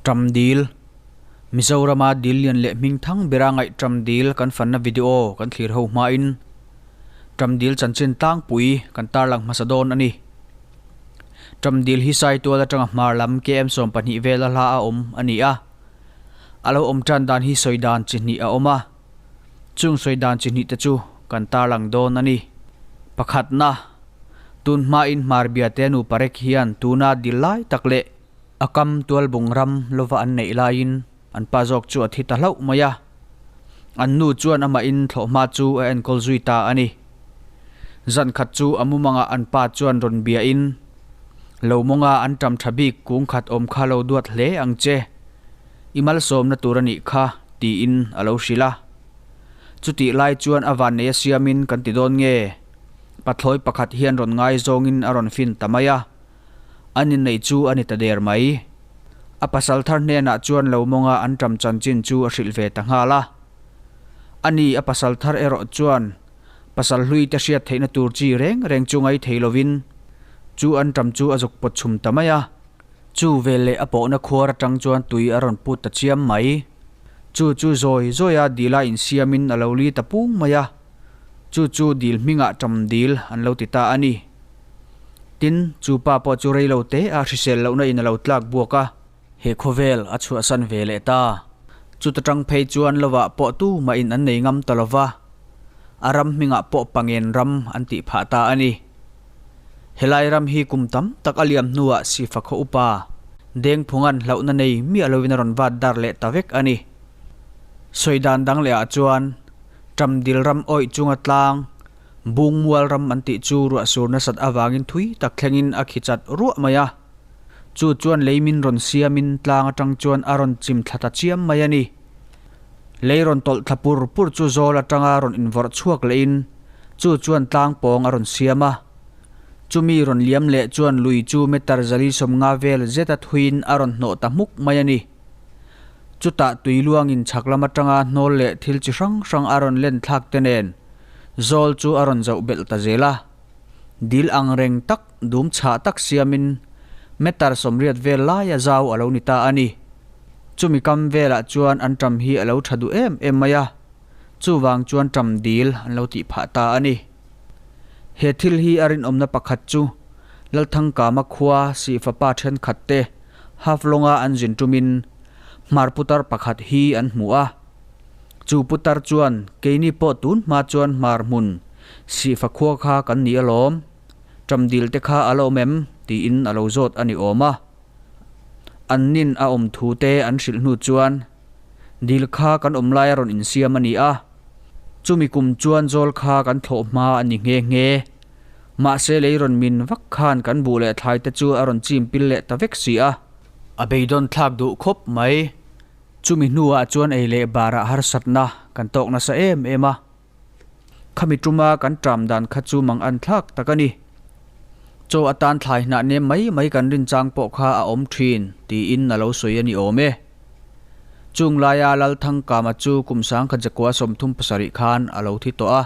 Tamdil Mizoram dilian le Hmingthang berangai Tamdil kan fanna video kan thlir ho ma in Tamdil chanchin tang pui kan tarlang masadon ani Tamdil hi sai to la tanga marlam kem som pani vela la a ani a alo chan dan hi soidan chini a oma chung soidan chini ta chu kan tarlang don ani pakhat na tun ma in marbia tenu parek hian tuna dilai takle akam tual bungram lova an nei lain an pazok chu athi ta hlau maya an nu chuan ama in thloma chu en kol zui ta ani zan khat chu amumanga an pa chuan ron bia in lomonga an tam thabi kung khat om kha lo duat hle angche imal som na turani kha ti in alo shila chuti lai chuan awan ne siamin kan ti don nge pathloi pakhat hian ron ngai zongin aron fin tamaya anin nei chu ani ta der mai apasal thar ne na chuan lomonga an tam chanchin chu a hril ve ta ngala ani apasal thar ero chuan pasal hlui ta hriat theina tur chi reng reng chungai theilovin chu an tam chu azuk pot chhum tamaya chu vele apo na khwar atang chuan tui aron put ta chiam mai chu zoya dila in siamin aloli tapung maya chu dil minga Tamdil an lo ti ta ani tin chu pa po chu rei lo te a hrisel lo na in lo tlak buaka he khovel a chu asan vele ta chu ta tang phei chuan lova po tu ma in an nei ngam talova aram minga po pangen ram an ti pha ta ani helai ram hi kumtam tak aliam nuwa si fakho upa deng phungan hlau na nei mi alovin ron wat dar le tawek ani soidan dang le a chuan Tamdil ram oi chunga tlang bung mual ram anti chu ru asur na sat awangin thui tak thlengin a khichat ru maya chu chuan leimin ron siamin tlang atang chuan aron chim thlata chiam mayani leiron tol thapur pur chu zol atanga ron invor chuak lein chu chuan tlang pong aron siama chumi ron liam le chuan lui chu metar zali som nga vel zeta thuin aron no ta muk mayani chuta tuiluang in chaklama tanga nol le thil chi hrang aron len thlak tenen zol chu aron zauh bel ta zela dil ang reng tak dum cha tak siamin metar somriat vel la ya zauh alo ni ta ani chumi kam vela chuan an tam hi alo thadu em maya chu wang chuan Tamdil an lo ti pha ta ani he thil hi arin omna pakhat chu lalthang kama khwa si fa pa then khatte haflonga anjin tumin marputar pakhat hi an hmua chu putar chuan keini po tun ma chuan marmun si fa khwa kha kan ni alom Tamdil te kha alomem ti in alo zot ani oma annin a om thu te an hril hnu chuan dil kha kan om lai ron in siam ani a chumi kum chuan zol kha kan thlo ma ani nge ma se leiron min vak khan kan bu le thlai te chu aron chim pil le tawek si a abeidon thlak du khop mai chumi hnuwa chuan eile bara har satna kan tok na sa ema khami tuma kan tram dan kha chu mang an thlak takani cho atan thlai na ne mai kan rin chang po kha a om thin ti in na lo soi ani ome chung laya lal thang kama chu kumsang kha jakwa som thum pasari khan alo thi to a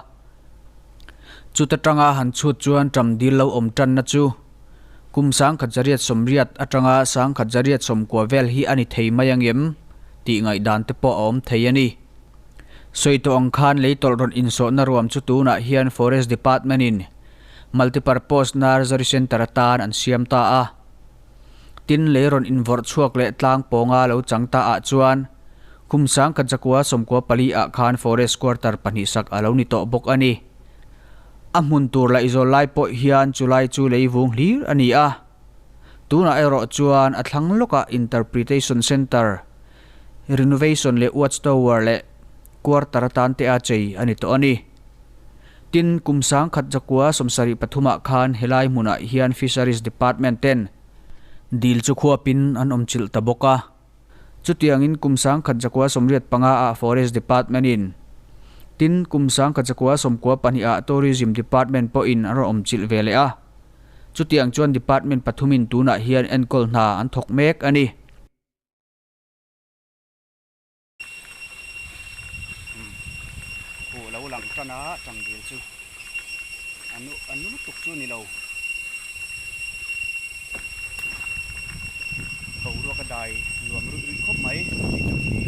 chu ta tanga han chu chuan Tamdil lo om tan na chu kumsang kha jariat somriat atanga sang kha jariat som kwa vel hi ani thei mayangem ti ngai dan te po om thei ani soito ang khan leitol ron inso na ruam chu tu na hian forest department in multipurpose nursery center tan an siam ta a tin leiron invor chuak le tlang ponga lo changta a chuan kumsang kha jakwa somkwa pali a khan forest quarter pani sak alo ni to bok ani amun tur la izol lai po hian chulai chu leivung hlir ani a tuna ero chuan athlang loka interpretation center renovation le watchtower le quarter tan te a chei ani to ani tin kumsang khat jakwa somsari pathuma khan helai muna hian fisheries department ten dil chu khuapin an omchil taboka chutiangin kumsang khat jakwa somriat panga a forest department in tin kumsang khat jakwa somkwa pani a tourism department po in aro omchil vele a chutiang chuan department pathumin tuna hian enkol na an thok mek ani lo lang kana Tamdil chu anu tuk chu ni lo ho ro ka dai รวมรุ่ยครบไหมที่จำดี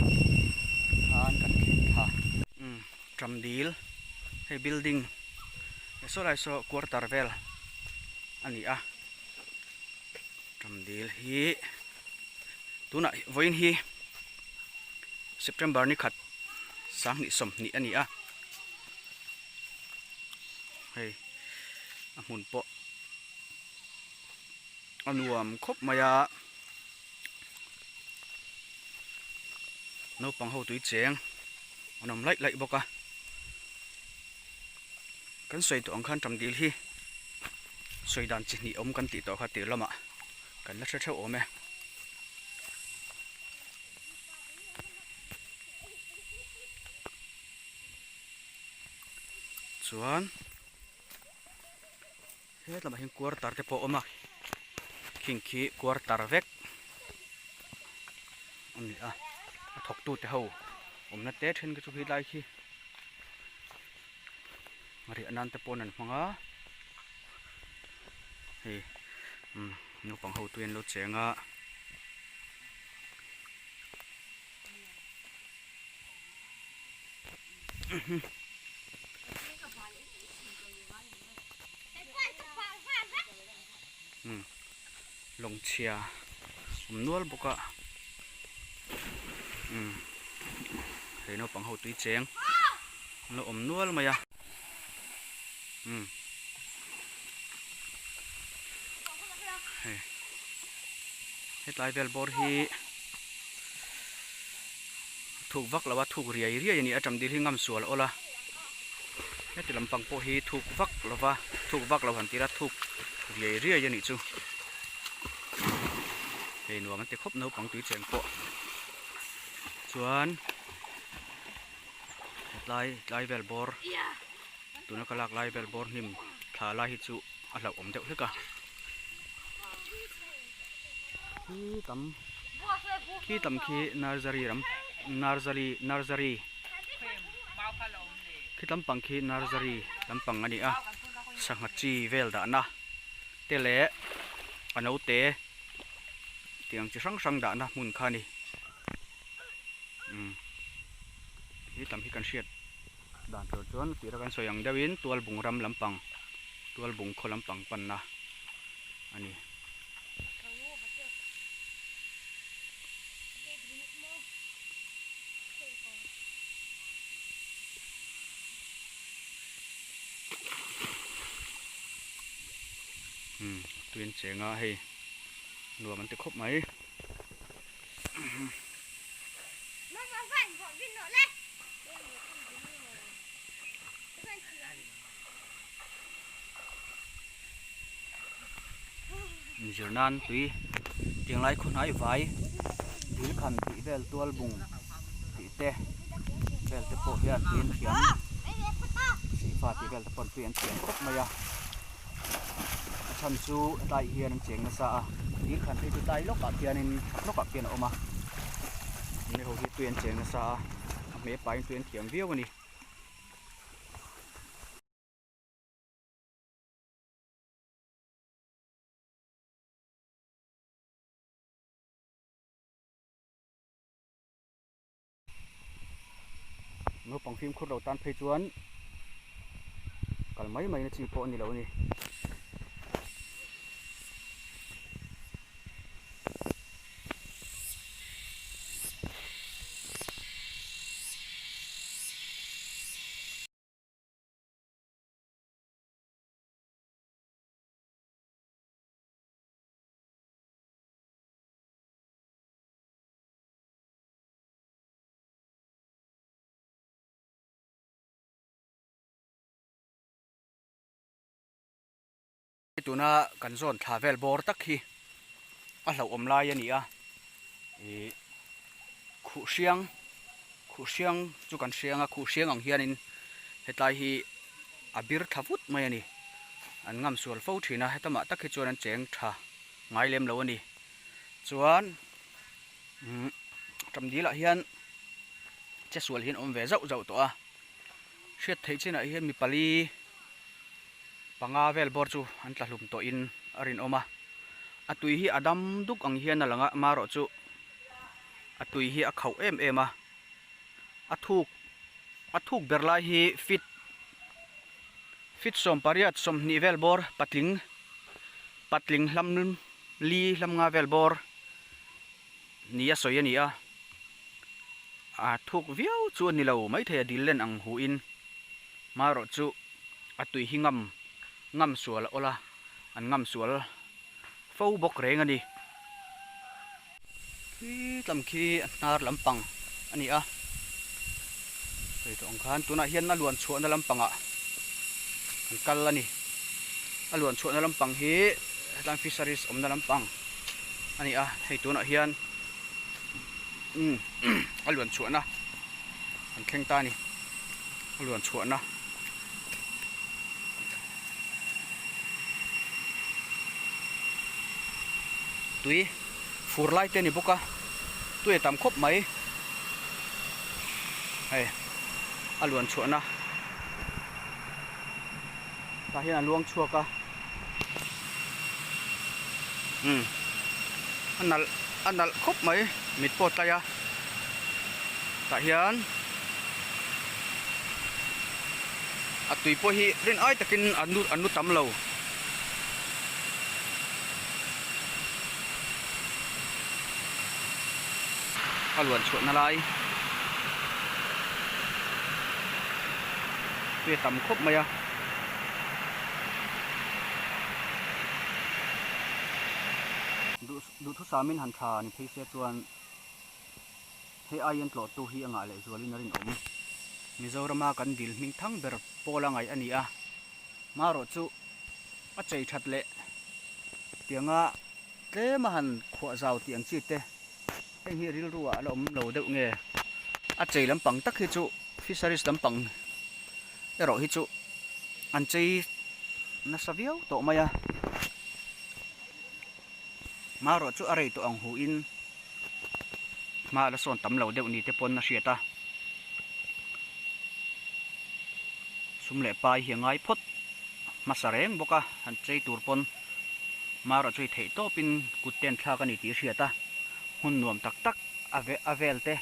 ทานกันเข็งค่ะจำดีลให้ building โซไลโซ quarter vel อันนี้จำดีลฮีตัวน่ะวันฮี September นี่ขัดสังนิสมนี่อันนี้เฮ้ยหุ่นโปะอันรวมครบมายาโนปังหูตุยเจียงอันนั้นไล่บอกกันสวยตัวอังคันจำดีลฮีสวยดันจีนี่อมกันติดต่อขัดติดละมะกันละเช่าอมส่วนเฮ้ยเรามาเห็นกัวตาร์เตปอมาคิงคีกัวตาร์เวกอันนี้ถกตูดเท้านัดเตะเห็นก็จะพิจารณาขี้มาที่อันนั้นเตปอนั่นฟังเฮ้ยนูปังหูตัวเองรถเสียงลงเชียนวลบุกเห็นนูปังหูตัวเจียงนูนวลมาเฮ็ดลายเวลบอร์ฮีถูกวักแล้วว่าถูกเรียอย่างนี้จำดีที่งำสวนโอละเฮ็ดลำปังโปฮีถูกวักแล้วว่าถูกวักแล้วหันตีละถูกเรียอย่างนี้จูเห็นว่ามันจะครบนูปังตุ้ยเจียงโปส่วนลายเวลบอร์ตัวนักลากลายเวลบอร์นิ่มขาลายฮิจูอะไรอมเจ้าเท่ากันขี้ตำขี้นาร์ซารีขี้ตำปังขี้นาร์ซารีตำปังอันนี้สังหัดจีเวลดานะเตะเละอันเอาเตะเตียงจะสั่งดานะมุนขานี่ขี้ตำขี้กันเชียดด่านเกิดจวนปีระกันสวยอย่างเดวินตัวบุงรำลำปังตัวบุงโคลำปังปันนะอันนี้ตัวเจ๋งให้หนัวมันจะครบไหมมีเจ้านั่นตุยเตียงไรคนหายไฟดีขันตีเบลตัวบุงตีเตะเบลตะโพเฮียตีนเขียนสีฟ้าตีเบลตะปนเปลี่ยนเขียนครบไหมฉันสู้ได้เฮียนเจ๋งนะซะดีขันที่จะได้ลกกับเฮียนินลกกับเฮียนออกมาในหัวที่เปลี่ยนเจ๋งนะซะเมย์ไปเปลี่ยนเขียงเบี้ยววันนี้เมื่อปองฟิล์มขุดเราตันเพจวนกันไม่นะจีโปนี่แล้วนี่ตัวน่ะกันส่วนทาเวลบอร์ตักฮีเราอมลายยันนี่คู่เชียงจุกันเชียงคู่เชียงของเฮียนินเฮตายฮีอาบิร์ทาวุฒมายันนี่อันงำส่วนฟูทีนะเฮตมาตักฮีจวนเจ๋งท่าไงเล็มแล้ววันนี้ส่วนจำดีละเฮียนจะส่วนเฮียนอมเวเจ้าตัวเช็ดที่นะเฮียนมีปลีปังอาเวลบอร์จูอันตะลุมตัวอินอรินออกมาตุยฮีอดัมดุกอังเฮียนนั่นละงะมารอจู atui hi a khau em a athuk berlai hi fit som pariat som ni vel bor patling lam li lam nga vel bor ni a soi ani a thuk viau chu ni lo mai thei dil len ang hu in maro chu atui hi ngam sual ola an ngam sual fo bok reng ani khi tlam khi nar lampang ani a thei tong khan tuna hian na luan chhuana lampanga an kal ani a luan chhuana lampang hi tlang fisheries omna lampang ani a thei tuna hian a luan chhuana an thleng ta ni a luan chhuana tui fur lai te ni boka tui tam khop mai hei a luan chhuana ta hian a luang chuaka anal khop mai mit po taya ta hian atui po hi rin ai takin anu tam lo a luan chhuana lai tui tam khop mai a du thu samin han tha ni thei se chuan he aian tlo tu hi anga le zualin rin om Mizorama kan dil Hmingthang ber polangai ani a maro chu a chei that le tianga tle ma han khwa zau tiang chi te heng hi ril ruwa la om lo deuh nge a chei lampang tak hi chu fisheries lampang ero hi chu an chei na saviau to maya maro chu arei to ang hu in ma la son tam lo deuh ni te pon na hriata sum le pai hi ngai phot masareng boka han chei tur pon maro chui thei to pin kuten thla ka ni ti hriata hun nuam tak tak avel te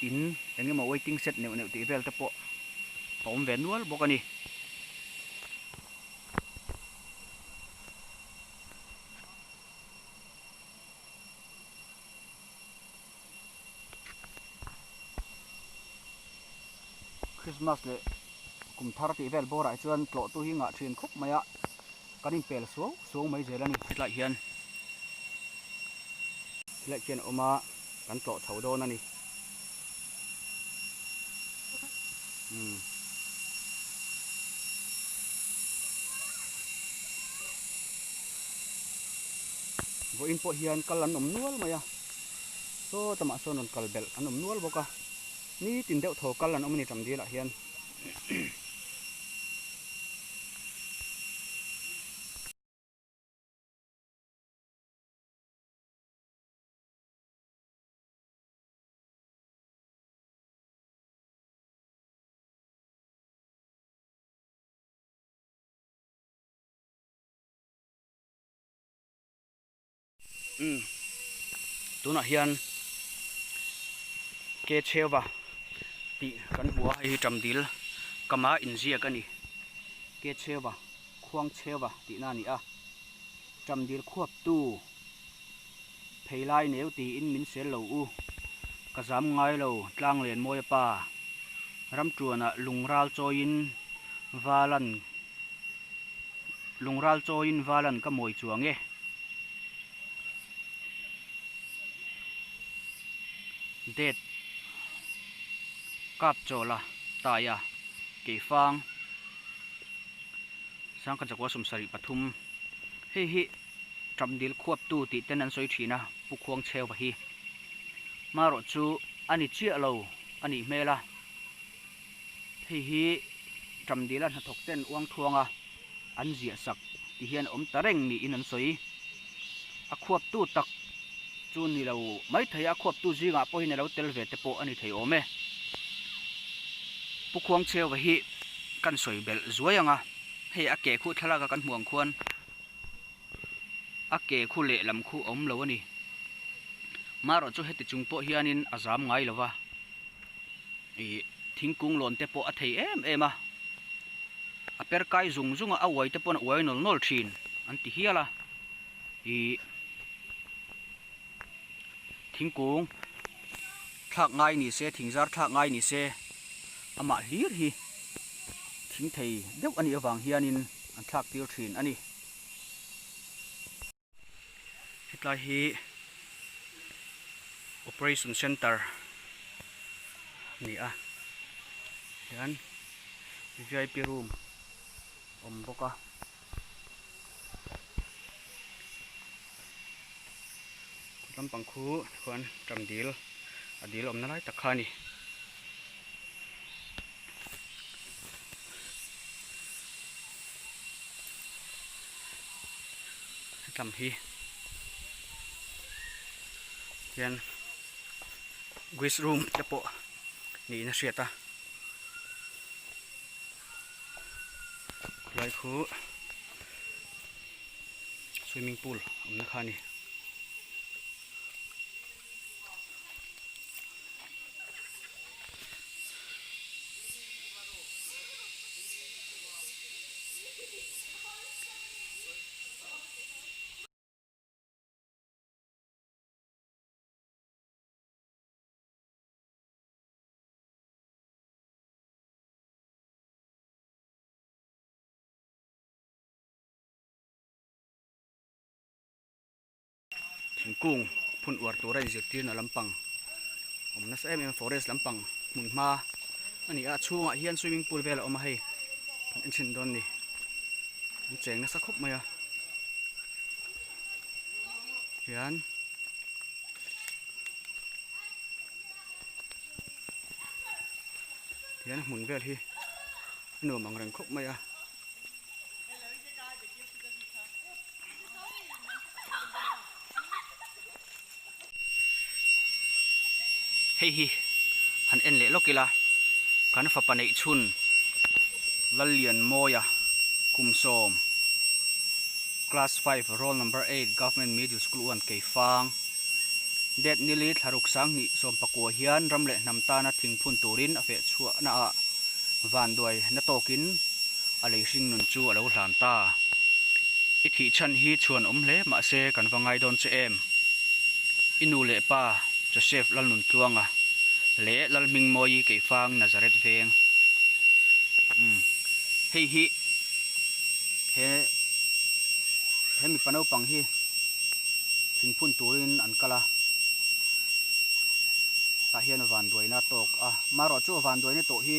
in engemaw waiting set neu ti vel te po tom ve nual bokani Christmas le kum thar ti vel bora chuan tlo tu hi nga thin khop maya kanin pel so mai zelani hitla hian oma kan tlo thau don ani vo in po hian kalan om nual maya so tama so non kalbel an om nual boka ni tin deuh tho kalan om ni Tamdil ah hian tuna hian ke chewa ti kan hua hi Tamdil kama inzia kani ke chewa khuang chewa ti na ni a Tamdil khuap tu pheilai neu ti in min sel lo u kazam ngai lo tlang len moi pa ram tuana lungral choin valan ka moi chuange det kap chola taya ke fang sang kan jakwa sum sari pathum hi Tamdil khuap tu ti tenan soi thina pukhuang chhewa hi maro chu ani chia lo ani mela hi Tamdil an thok ten uang thuanga an zia sak ti hian om tareng ni in an soi a khuap tu tak chu ni lo mai theih a khuap tu zinga po hin lo tel ve te po ani thei ome pukhuang chhewa hi kan soi bel zuayanga hei a ke khu thlaka kan hmuang khuan a ke khu le lam khu om lo ani maro chu heti chung po hianin azam ngai lova I thingkung lon te po a thei em a aper kai zung zunga awai te pon awai nol nol thin an ti hiala I thingkung thak ngai ni se thingzar thak ngai ni se ama hlir hi thing thei deuh ani awang hianin an thak tir thin ani hitlai hi operation center ni a hian VIP room boka lampang khu khuan Tamdil adil om na lai takha ni tam hi hian guest room te po ni na hriat a lai khu swimming pool om na kha ni thingkung phun war tura in zirtir na lampang omna sa em forest lampang mun ma ani a chunga hian swimming pool vel oma hei an chin don ni an cheng na sa khop maya hian mun vel hi nuam ang reng khop maya hei hi han en le lokila kan fa panei chun lalian moya kumsom class 5 roll number 8 government middle school 1 keifang det nili tharuk sang ni som pakua hian ramle namtana thingphun turin afe chua na a van doi na tokin alei hring nun chu alo hlan ta I thi chan hi chuan hle ma se kan wangai don che em inu le pa Joseph lal nun tluanga le lal ming moi keifang Nazareth veng hei hi he mi panau pang hi thingphun turin an kala ta hian van doi na tok a maro chu van doi ne to hi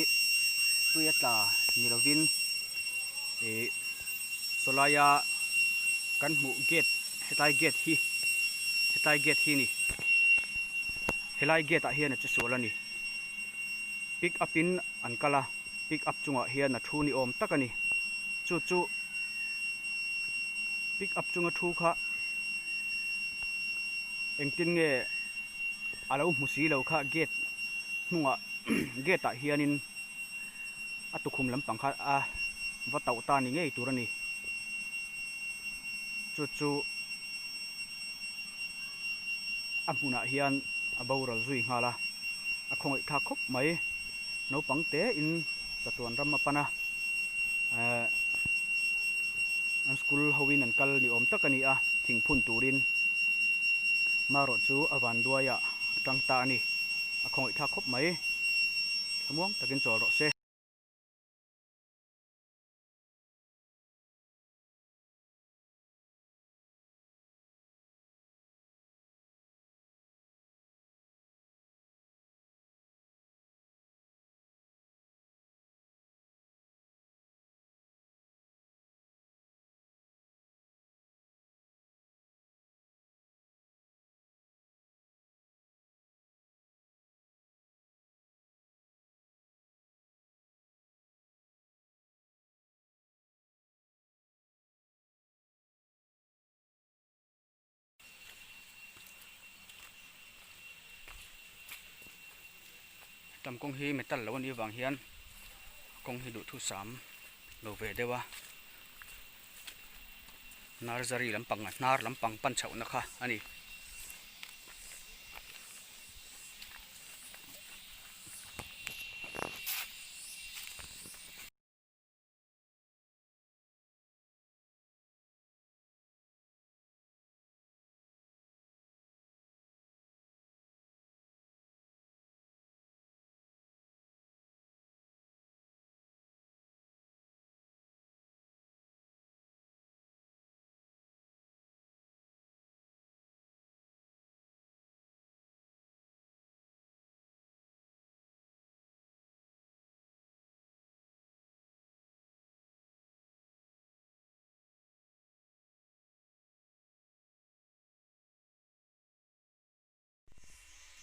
tuiatla nilovin solaya kan mu gate hetai gate hi ni helai gate a hian chu solani pick up in an kala pick up chunga hian na thu ni om takani chu pick up chunga thu kha engtin nge alo musi lo kha gate hnunga gate a hianin atukhum lampang kha a watau ta ni ngei turani chu amuna hian aboral zui ngala akhongai tha khop mai no pangte in chatuan ram apana an school howin an kal ni om takani a thingphun turin maro chu awan duaya tangta ani akhongai tha khop mai thamuang takin chol ro se tam kong hi metal lo ni wang hian kong hi du thu sam lo ve dewa nursery lampang nar lampang pan chau na kha ani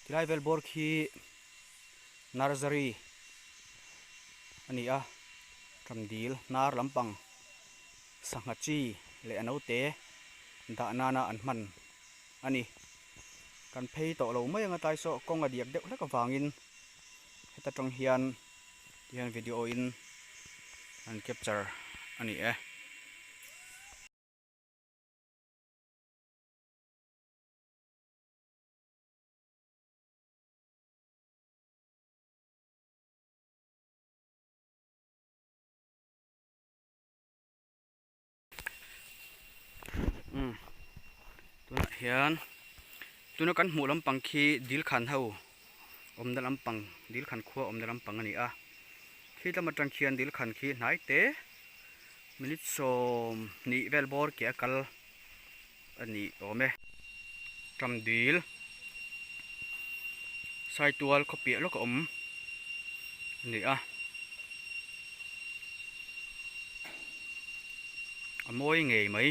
tilai vel bor khi nursery ani a Tamdil nar lampang sangachi le anote da nana anman ani kan phei to lo mai anga tai so konga diak deuh leka wangin heta tang hian video in an capture ani e tuna hian tuna kan hmuh lampang khi dil khan ho omna lampang dil khan khuwa omna lampang ani a khi tama tang khian dil khan khi hnai te minit som ni vel bor ke akal ani ome Tamdil sai tual khopi lo ko om ni a amoi ngei mai